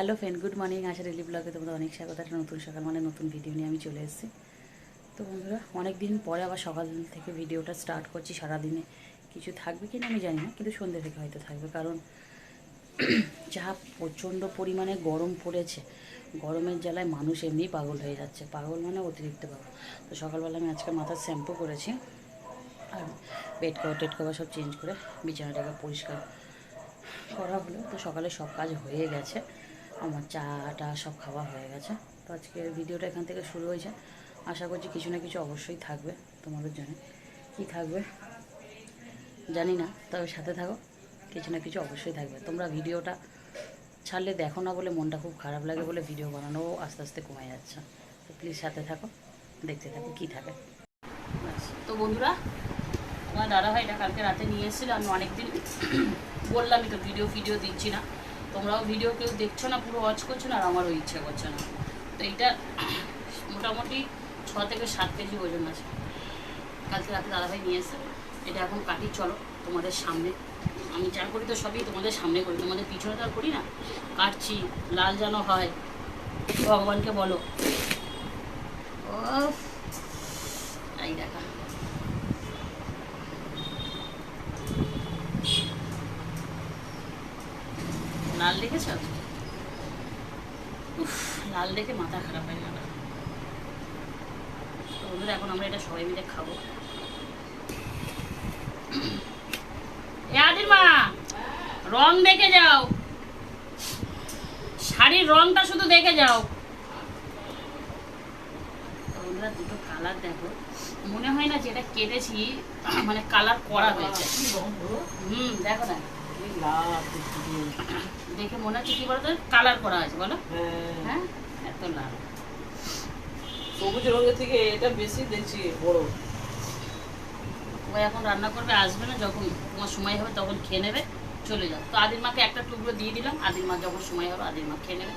Hello friend, good morning. Asha daily ব্লগে তোমাদের অনেক স্বাগত। একটা নতুন সকাল মানে নতুন ভিডিও নিয়ে আমি চলে এসেছি। তো বন্ধুরা, অনেক দিন পরে আবার সকাল থেকে ভিডিওটা স্টার্ট করছি। সারাদিনে কিছু থাকবে কি না আমি জানি না, কিন্তু সন্ধ্যে থেকে হয়তো থাকবে, কারণ যা প্রচণ্ড পরিমাণে গরম পড়েছে, গরমের জ্বালায় মানুষ এমনি পাগল হয়ে যাচ্ছে। পাগল মানে অতিরিক্ত পাগল। তো সকালবেলা আমি আজকে মাথার শ্যাম্পু করেছি, আর বেড কভার টেড কভার সব চেঞ্জ করে বিছানাটাকে পরিষ্কার করা হলো। তো সকালে সব কাজ হয়ে গেছে, আমার চাটা সব খাওয়া হয়ে গেছে। তো আজকে ভিডিওটা এখান থেকে শুরু হয়েছে। আশা করছি কিছু না কিছু অবশ্যই থাকবে তোমাদের জন্য। কি থাকবে জানি না, তবে সাথে থাকো, কিছু না কিছু অবশ্যই থাকবে। তোমরা ভিডিওটা ছাড়লে দেখো না বলে মনটা খুব খারাপ লাগে, বলে ভিডিও বানানো আস্তে আস্তে কমে যাচ্ছে। তো প্লিজ সাথে থাকো, দেখতে থাকো কী থাকে। তো বন্ধুরা, আমার দাদাভাইটা কালকে রাতে নিয়ে এসেছিলো। আমি অনেকদিন বললামই তো ভিডিও দিচ্ছি না, তোমরাও ভিডিও কেউ দেখছো না, পুরো ওয়াচ করছো না, আর আমারও ইচ্ছে করছে না। তো এইটা মোটামুটি 6 থেকে 7 কেজি ওজন আছে। কালকে রাতে দাদাভাই নিয়ে এসে এটা এখন কাটি, চলো তোমাদের সামনে। আমি যা করি তো সবই তোমাদের সামনে করি, তোমাদের পিছনে তো আর করি না। কাটছি, লাল যেন হয় ভগবানকে বলো। ও এই দেখা, লাল দেখেছ? উফ, লাল দেখে মাথা খারাপ হয়ে গেল। তো বন্ধুরা, এখন আমরা এটা সবাই মিলে খাবো। আদির মা, রং দেখে যাও, শাড়ির রংটা শুধু দেখে যাও। বন্ধুরা, দুটো কালার দেখো, মনে হয় না যেটা কেটেছি মানে কালার করা হয়েছে। দেখো না, দেখে মনে হচ্ছে কি বলতো কালার করা হয়েছে, বলো। হ্যাঁ, এত লাল। সবুজ রঙের থেকে এটা বেশি দেখছি বড়। ওই এখন রান্না করবে, আসবে না, যখন তোমার সময় হবে তখন খেয়ে নেবে, চলে যাও। তো আদির মাকে একটা টুকরো দিয়ে দিলাম, আদির মা যখন সময় হবে আদির মা খেয়ে নেবে।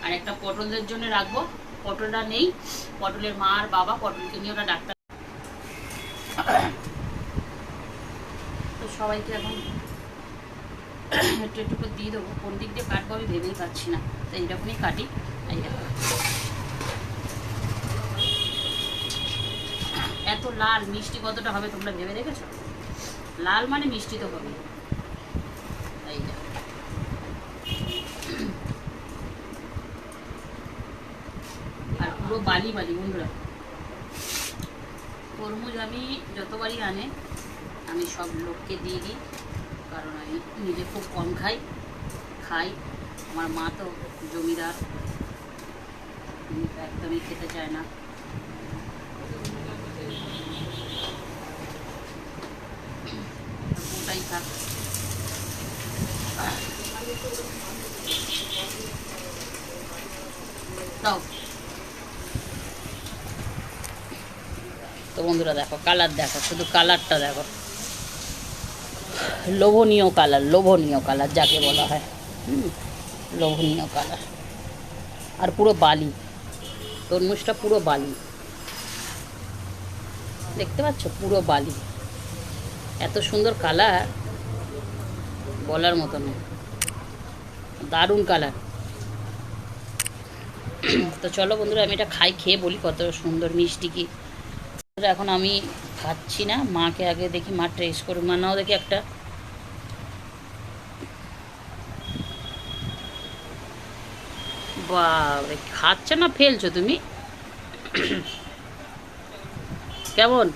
আর একটা পটলদের জন্য রাখবো, পটলটা নেই, পটলের মা আর বাবা পটলকে নিয়ে ওরা ডাক্তার। তো সবাইকে এখন একটু একটু করে দিয়ে দেবো। কোন দিক দিয়ে কাটবো আমি ভেবেই পাচ্ছি না, তো এইরকমই কাটি। এই দেখো, এত লাল, মিষ্টি কতটা হবে তোমরা ভেবে দেখেছো? লাল মানে মিষ্টি তো হবে। এই দেখো, আর পুরো বালি বালি। বন্ধুরা, তরমুজ আমি যতবারই আনে আমি সব লোককে দিয়ে দিই, কারণ আমি নিজে খুব কম খাই। আমার মা তো জমিদার, একদমই খেতে চায় না। ওটাই থাক। দাও। তো বন্ধুরা দেখো, কালার দেখো, শুধু কালারটা দেখো, লোভনীয় কালার, লোভনীয় কালার যাকে বলা হয়। লোভনীয় কালার, আর পুরো বালি, তরমুজটা পুরো বালি, দেখতে পাচ্ছ, পুরো বালি। এত সুন্দর কালার, বলার মতো না, দারুণ কালার। তো চলো বন্ধুরা, আমি এটা খাই, খেয়ে বলি কত সুন্দর মিষ্টি কি। এখন আমি খাচ্ছি না, মাকে আগে দেখি, মা ট্রেস করুক। মা নাও দেখি একটা। বাবা, খাচ্ছ না ফেলছো তুমি? কেমন?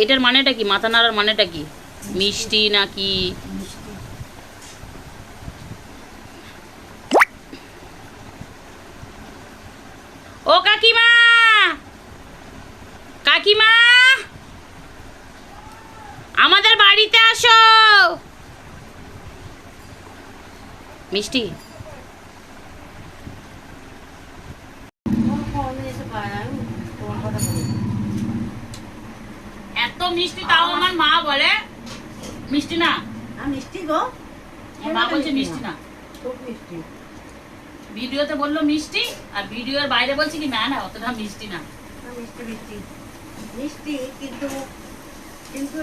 এটার মানেটা কি? মাথা নাড়ার মানেটা কি? মিষ্টি নাকি? ও কাকিমা, কাকিমা, আমাদের বাড়িতে আসো। মিষ্টি এত মিষ্টি, তাও আমার মা বলে মিষ্টি না। মিষ্টি গো, মা বলছে মিষ্টি না। খুব মিষ্টি। ভিডিওতে বললো মিষ্টি, আর ভিডিওর বাইরে বলছে কি না না অতটা মিষ্টি না। মিষ্টি মিষ্টি মিষ্টি, কিন্তু কিন্তু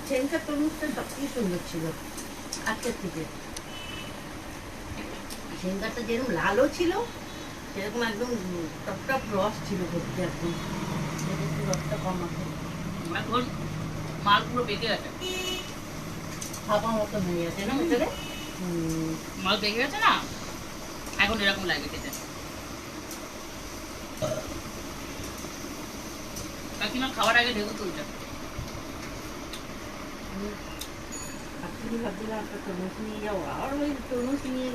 সেন্টার তরমুজটা সবচেয়ে সুন্দর ছিল আজকের থেকে। সেঙ্গারটা যেরকম লালও ছিল সেরকম একদম টপ টপ রস ছিল ভর্তি একদম। এটা একটু রসটা কম আছে, এখন মাল পুরো পেকে গেছে, ফাঁপা মতন হয়ে গেছে না ভেতরে। মাল পেকে গেছে না, এখন এরকম লাগে খেতে। কাকিমা খাওয়ার আগে ঢেকু তুলছে। ভাবছিলাম একটা তরমুজ নিয়ে যাবো, আর ওই তরমুজ নিয়ে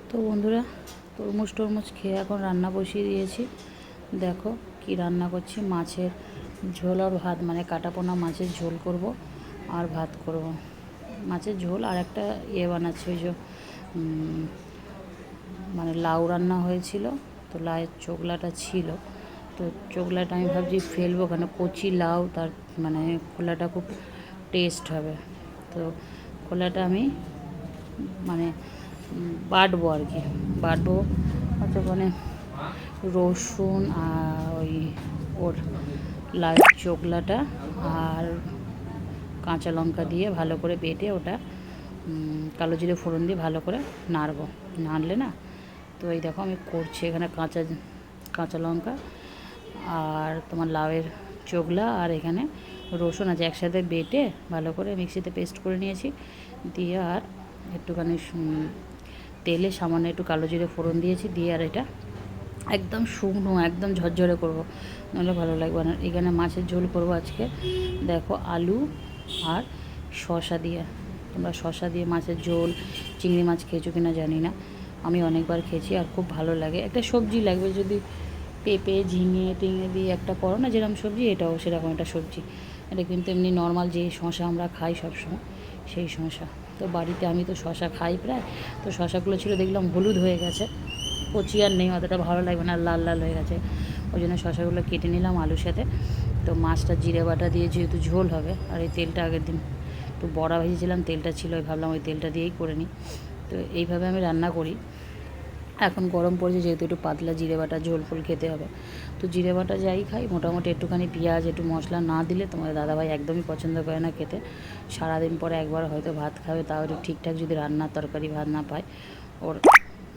তো বন্ধুরা, তরমুজ টরমুজ খেয়ে এখন রান্না বসিয়ে দিয়েছি। দেখো কি রান্না করছি, মাছের ঝোল আর ভাত, মানে কাটাপোনা মাছের ঝোল করব আর ভাত করব। মাছের ঝোল আর একটা বানাচ্ছি, ওই যে মানে লাউ রান্না হয়েছিল, তো লাউয়ের চোগলাটা ছিল, তো চোগলাটা আমি ভাবছি ফেলবো, কেন কচি লাউ, তার মানে খোলাটা খুব টেস্ট হবে। তো খোলাটা আমি মানে বাটবো আর কি, বাটবো হয়তো মানে রসুন আর ওই ওর লাউয়ের চোগলাটা আর কাঁচা লঙ্কা দিয়ে ভালো করে বেটে ওটা কালো জিরে ফোড়ন দিয়ে ভালো করে নাড়বো, নাড়লে না, তো এই দেখো আমি করছি এখানে কাঁচা লঙ্কা আর তোমার লাউয়ের চোগলা আর এখানে রসুন আছে একসাথে বেটে ভালো করে মিক্সিতে পেস্ট করে নিয়েছি, দিয়ে আর একটুখানি তেলে সামান্য একটু কালো জিরে ফোড়ন দিয়েছি, দিয়ে আর এটা একদম শুকনো একদম ঝরঝরে করব, নাহলে ভালো লাগবে না। এখানে মাছের ঝোল করব আজকে, দেখো আলু আর শসা দিয়ে। তোমরা শসা দিয়ে মাছের ঝোল চিংড়ি মাছ খেয়েছো কিনা জানি না, আমি অনেকবার খেয়েছি আর খুব ভালো লাগে। একটা সবজি লাগবে, যদি পেঁপে ঝিঙে টিঙে দিয়ে একটা করো না যেরকম সবজি, এটাও সেরকম একটা সবজি। এটা কিন্তু এমনি নর্মাল যে শসা আমরা খাই সবসময় সেই শসা। তো বাড়িতে আমি তো শসা খাই প্রায়, তো শসাগুলো ছিল দেখলাম হলুদ হয়ে গেছে, কচি আর নেই, অতটা ভালো লাগবে না, লাল লাল হয়ে গেছে, ওই জন্য শসাগুলো কেটে নিলাম আলুর সাথে। তো মাছটা জিরে বাটা দিয়ে যেহেতু ঝোল হবে, আর এই তেলটা আগের দিন একটু বড়া ভেজেছিলাম, তেলটা ছিল, ভাবলাম ওই তেলটা দিয়েই করে নিই। তো এইভাবে আমি রান্না করি। এখন গরম পড়েছে যেহেতু একটু পাতলা জিরে বাটা ঝোল ফুল খেতে হবে, তো জিরে বাটা যাই খাই মোটামুটি একটুখানি পেঁয়াজ একটু মশলা না দিলে তোমাদের দাদাভাই একদমই পছন্দ করে না খেতে। সারাদিন পরে একবার হয়তো ভাত খাবে, তাও একটু ঠিকঠাক যদি রান্নার তরকারি ভাত না পায়, ওর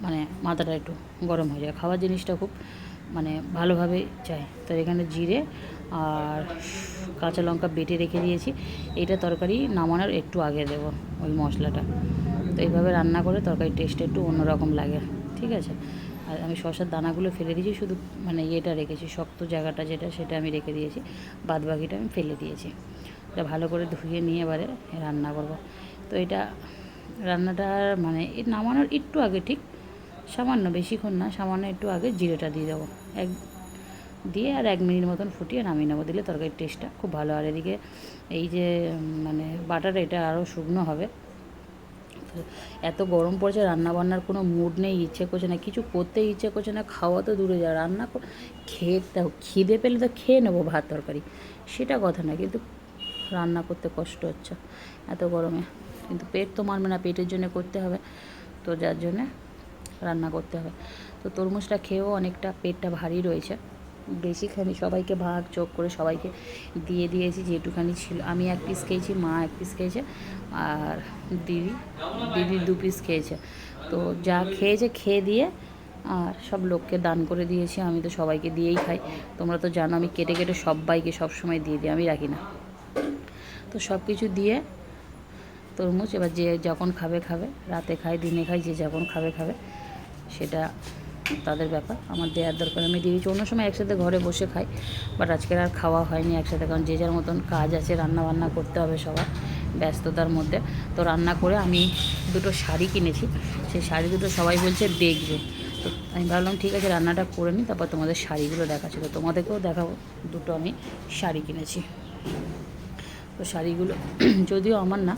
মানে মাথাটা একটু গরম হয়ে যায়, খাওয়ার জিনিসটা খুব মানে ভালোভাবে চাই। তো এখানে জিরে আর কাঁচা লঙ্কা বেটে রেখে দিয়েছি, এইটা তরকারি নামানোর একটু আগে দেবো ওই মশলাটা। তো এইভাবে রান্না করে তরকারির টেস্টটা একটু অন্যরকম লাগে, ঠিক আছে। আর আমি শসার দানাগুলো ফেলে দিয়েছি, শুধু মানে ইয়েটা রেখেছি, শক্ত জায়গাটা যেটা সেটা আমি রেখে দিয়েছি, বাদ বাকিটা আমি ফেলে দিয়েছি। এটা ভালো করে ধুয়ে নিয়ে এবারে রান্না করব। তো এটা রান্নাটা মানে নামানোর একটু আগে, ঠিক সামান্য, বেশিক্ষণ না, সামান্য একটু আগে জিরেটা দিয়ে দেবো, দিয়ে আর 1 মিনিট মতন ফুটিয়ে নামিয়ে নেবো, দিলে তরকারির টেস্টটা খুব ভালো। আর এদিকে এই যে মানে বাটাটা এটা আরও শুকনো হবে। এত গরম পড়েছে, রান্নাবান্নার কোনো মুড নেই, ইচ্ছে করছে না, কিছু করতে ইচ্ছে করছে না, খাওয়া তো দূরে যায়, রান্না খেতে খিদে পেলে তো খেয়ে নেবো ভাত তরকারি, সেটা কথা না, কিন্তু রান্না করতে কষ্ট হচ্ছে এত গরমে। কিন্তু পেট তো মানবে না, পেটের জন্য করতে হবে, তো যার জন্যে রান্না করতে হবে। তো তরমুজটা খেয়েও অনেকটা পেটটা ভারী রয়েছে, বেশিখানি সবাইকে ভাগ চোখ করে সবাইকে দিয়ে দিয়েছি, যেটুখানি ছিল। আমি 1 পিস খেয়েছি, মা 1 পিস খেয়েছে, আর দিদি 2 পিস খেয়েছে। তো যা খেয়েছে খেয়ে দিয়ে আর সব লোককে দান করে দিয়েছি। আমি তো সবাইকে দিয়েই খাই, তোমরা তো জানো আমি কেটে কেটে সবাইকে সবসময় দিয়ে দিই, আমি রাখি না। তো সব কিছু দিয়ে তরমুজ এবার যে যখন খাবে খাবে, রাতে খায় দিনে খায়, যে যখন খাবে খাবে, সেটা তাদের ব্যাপার, আমার দেওয়ার দরকার আমি দিয়ে দিচ্ছি। অন্য সময় একসাথে ঘরে বসে খাই, বাট আজকের আর খাওয়া হয়নি একসাথে, কারণ যে যার মতন কাজ আছে, রান্না বান্না করতে হবে সবার ব্যস্ততার মধ্যে। তো রান্না করে আমি 2টো শাড়ি কিনেছি, সেই শাড়ি দুটো সবাই বলছে দেখবে, তো আমি ভাবলাম ঠিক আছে রান্নাটা করে নিই, তারপর তোমাদের শাড়িগুলো দেখাচ্ছি, তো তোমাদেরকেও দেখাবো। 2টো আমি শাড়ি কিনেছি। তো শাড়িগুলো যদিও আমার না,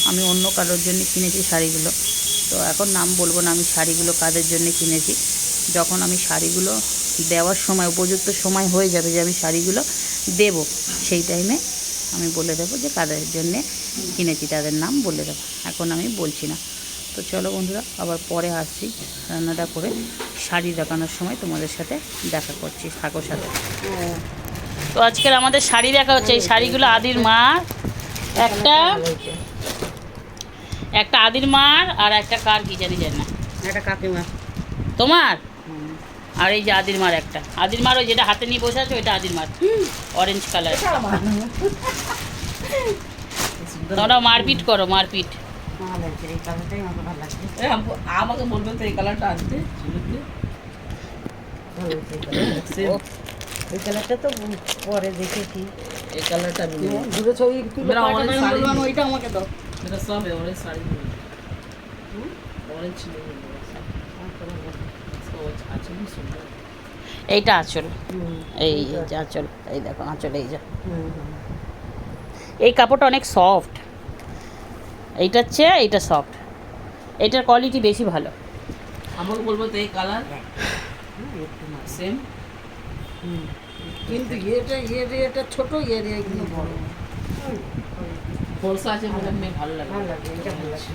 আমি অন্য কারোর জন্য কিনেছি শাড়িগুলো, তো এখন নাম বলবো না আমি শাড়িগুলো কাদের জন্য কিনেছি। যখন আমি শাড়িগুলো দেওয়ার সময়, উপযুক্ত সময় হয়ে যাবে যে আমি শাড়িগুলো দেব, সেই টাইমে আমি বলে দেবো যে কাদের জন্যে কিনেছি, তাদের নাম বলে দেবো, এখন আমি বলছি না। তো চলো বন্ধুরা, আবার পরে আসছি রান্নাটা করে, শাড়ি দেখানোর সময় তোমাদের সাথে দেখা করছি, থাকো সাথে। তো আজকের আমাদের শাড়ি দেখা হচ্ছে, এই শাড়িগুলো আদির মার, একটা আদির মার আর একটা কার কি জানি না, একটা কাকিমা, তোমার হুম। আর এই যে আদির মার একটা, আদির মার ওই যেটা হাতে নিয়ে বসে আছে ওইটা আদির মার, অরেঞ্জ কালার। এটা আমার। তোমরা মারপিট করো, মারপিট। ভালো লাগছে, এই কালারটাই আমার ভালো লাগছে। আমাকে বলবেন তো এই কালারটা আনতে চুলিতে। ভালো লাগছে এই কালারটা। এই কালারটা তো পরে দেখেছি। এই কালারটা আমি নেব। দুটো ছবি তুলে মেরা পাঠাবেন, orange শাড়ি বললাম নেই। ওইটা আমাকে দাও। मेरा सब है ऑरेंज साड़ी में ऑरेंज नहीं है मेरा सब इसको अच्छा नहीं सुंदर এইটা আঁচল, হুম, এই যে আঁচল, এই দেখো আঁচল, এই যে হুম, হুম। এই কাপড়টা অনেক সফট, এইটার চেয়ে এইটা সফট, এইটার কোয়ালিটি বেশি ভালো। আমাকে বলবো তো এই কালার একটু না। সেম হুম। কিন্তু এটা ছোট এগুলো বড়। ফলসা আছে বলে আমি ভালো লাগে ভালো লাগে, এটা ভালো লাগে।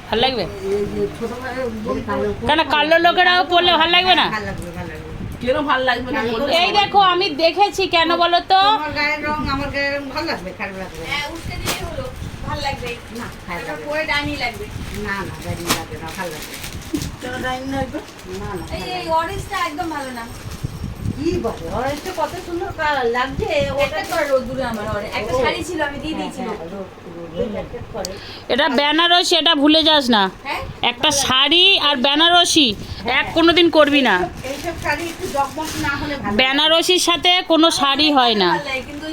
ভালো লাগবে এই যে ছোট ভাইয়ের এই কালো কেন? কালো লোকেরাও পরলে ভালো লাগবে না? ভালো লাগবে, ভালো লাগবে। কেন ভালো লাগবে না বললে এই দেখো আমি দেখেছি, কেন বলো তো, তোমার গায়ের রং আমার গায়ের রং ভালো লাগবে, খারাপ লাগবে না। উঠতে দিলে হলো ভালো লাগবে না, খারাপ এটা লাগবে পরে ডাইনি লাগবে না, না, দাঁড়িয়ে লাগবে না, ভালো লাগবে কেন ডাইন লাগবে? না, না, এই ভালো এই লাগবে। অরেঞ্জটা একদম ভালো না কি বলে অরেঞ্জটা কত সুন্দর কালার লাগছে, ওটা তো রোদুরে আমার একটা শাড়ি ছিল আমি দিয়ে দিয়েছিল এটা বেনারসি, এটা ভুলে যাস না। হ্যাঁ একটা শাড়ি আর বেনারসি এক কোনোদিন করবি না, এইসব শাড়ি একটু জগমগ না হলে ভালো লাগে। বেনারসির সাথে কোনো শাড়ি হয় না। ভালো লাগে কিন্তু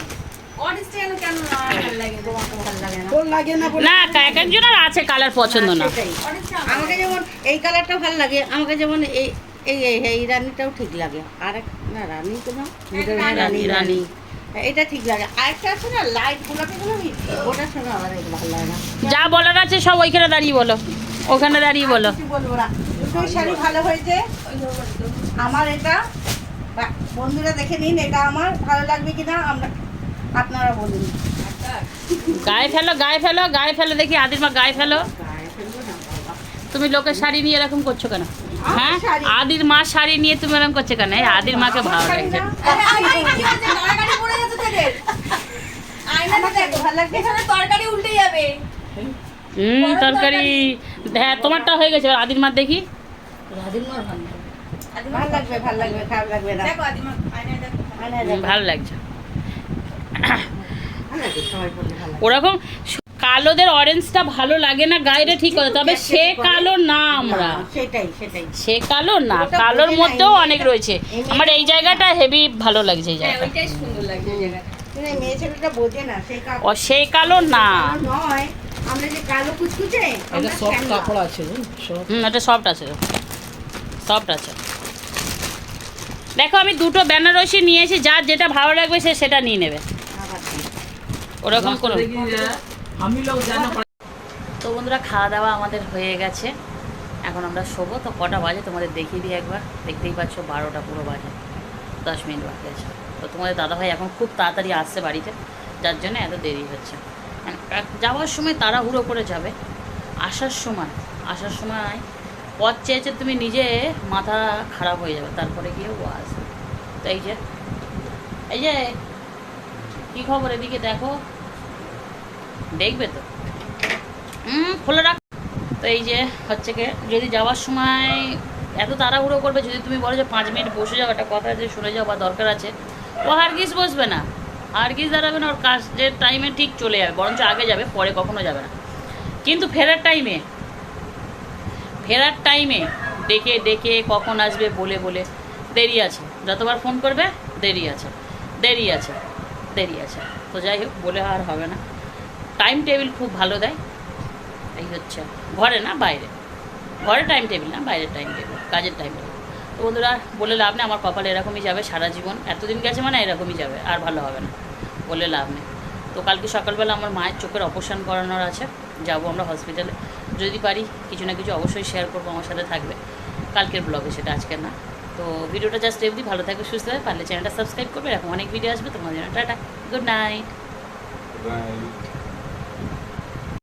অরেঞ্জটা কেন কেন না ভালো লাগে তোমাকে ভালো লাগে না? তোর লাগে না বলে না, এক একজনের আছে কালার পছন্দ না। সেটাই। অরেঞ্জটা আমাকে যেমন এই কালারটা ভালো লাগে, আমাকে যেমন এই এই এই এই রানীটাও ঠিক লাগে। আর এক না, রানী তো না, রানী, রানী। এটা ঠিক লাগে। আরেকটা আছে না লাইট গোলাপি গোলাপি, ওটার সঙ্গে আমার এটা ভালো লাগে না। যা বলার আছে সব ওইখানে দাঁড়িয়ে বলো, ওখানে দাঁড়িয়ে বলো। কিছু বলবো না, দুটোই শাড়ি ভালো হয়েছে। আমার এটা বন্ধুরা দেখে নিন, এটা আমার ভালো লাগবে কিনা আমরা আপনারা বলুন। গায়ে ফেলো, গায়ে ফেলো, গায়ে ফেলো, দেখি আদির মা গায়ে ফেলো। গায়ে ফেলবো না বাবা। তুমি লোকের শাড়ি নিয়ে এরকম করছো কেন? হ্যাঁ, শাড়ি। আদির মা শাড়ি নিয়ে তুমি এরকম করছো কেন? এই আদির মাকে ভালো শাড়ি লাগছে। না, কি হচ্ছে তরকারি পড়ে যাচ্ছে তোদের আয়নাতে দেখো ভালো লাগবে। এখানে তরকারি উল্টে যাবে তরকারি, হ্যাঁ তোমারটা হয়ে গেছে, এবার আদির মার দেখি। ভালো লাগবে, ভালো লাগবে, খারাপ লাগবে না। দেখো আদিমা আয়নায় দেখো আয়নায় দেখো। ভালো লাগছে। ভালো লাগে, সবাই বললে ভালো লাগে। ওরকম কালোদের অরেঞ্জটা ভালো লাগে না, গায়েটা ঠিক করে, তবে সে কালো না আমরা, না, সেটাই সেটাই। সে কালো না, ওটা কালোর বোঝে না, মধ্যেও এমনি অনেক এটা- রয়েছে। এমনি আমার এই জায়গাটা হেভি ভালো লাগছে, এই হ্যাঁ জায়গাটা। ওইটাই সুন্দর লাগছে এই জায়গাটা কিন্তু এই মেয়ে ছেলেটা বোঝে না, সেই ও সেই কালো না, নয়, আমরা যে কালো কুচকুচে এটা আমরা সব শ্যামলা। কাপড় আছে সব এটা সফট আছে, সফট আছে। দেখো আমি দুটো বেনারসি নিয়েছি, যার যেটা ভালো লাগবে সে সেটা নিয়ে নেবে, আবার কি? ওরকম কোনো। हम ही लोग जाना पड़ेगा তো বন্ধুরা খাওয়া দাওয়া আমাদের হয়ে গেছে, এখন আমরা শোবো। তো কটা বাজে তোমাদের দেখিয়ে দিই একবার, দেখতেই পাচ্ছ 12টা পুরো বাজে, 10 মিনিট বাকি আছে। তো তোমাদের দাদাভাই এখন খুব তাড়াতাড়ি আসছে বাড়িতে, যার জন্য এত দেরি হচ্ছে। মানে যাওয়ার সময় তাড়াহুড়ো করে যাবে, আসার সময় পথ চেয়েছে তুমি নিজে মাথা খারাপ হয়ে যাবে, তারপরে গিয়ে ও আসবে। তো এই যে কী খবর, এদিকে দেখো, দেখবে তো, খোলা রাখ। তো এই যে হচ্ছে কি, যদি যাওয়ার সময় এত তাড়াহুড়ো করবে, যদি তুমি বলো যে 5 মিনিট বসে যাও, একটা কথা যে শুনে যাও বা দরকার আছে, ও হারগিজ বসবে না, হারগিজ দাঁড়াবে না, ওর কাজের টাইমে ঠিক চলে যাবে, বরঞ্চ আগে যাবে, পরে কখনো যাবে না। কিন্তু ফেরার টাইমে ডেকে ডেকে কখন আসবে বলে বলে দেরি আছে, যতবার ফোন করবে দেরি আছে। তো যাই হোক, বলে আর হবে না। টাইম টেবিল খুব ভালো দেয়, এই হচ্ছে, ঘরে না বাইরে, ঘরে টাইম টেবিল না, বাইরের টাইম টেবিল, কাজের টাইম টেবিল। তো বন্ধুরা বলে লাভ নেই, আমার কপালে এরকমই যাবে সারা জীবন, এতদিন গেছে মানে এরকমই যাবে, আর ভালো হবে না, বলে লাভ নেই। তো কালকে সকালবেলা আমার মায়ের চোখের অপারেশন করানোর আছে, যাব আমরা হসপিটালে, যদি পারি কিছু না কিছু অবশ্যই শেয়ার করবো, আমার সাথে থাকবে কালকের ব্লগে, সেটা আজকের না। তো ভিডিওটা জাস্ট এমনি, ভালো থাকবে, সুস্থ থাকবে, পারলে চ্যানেলটা সাবস্ক্রাইব করবে, এরকম অনেক ভিডিও আসবে তোমার জন্য। Tata, good night. Bye.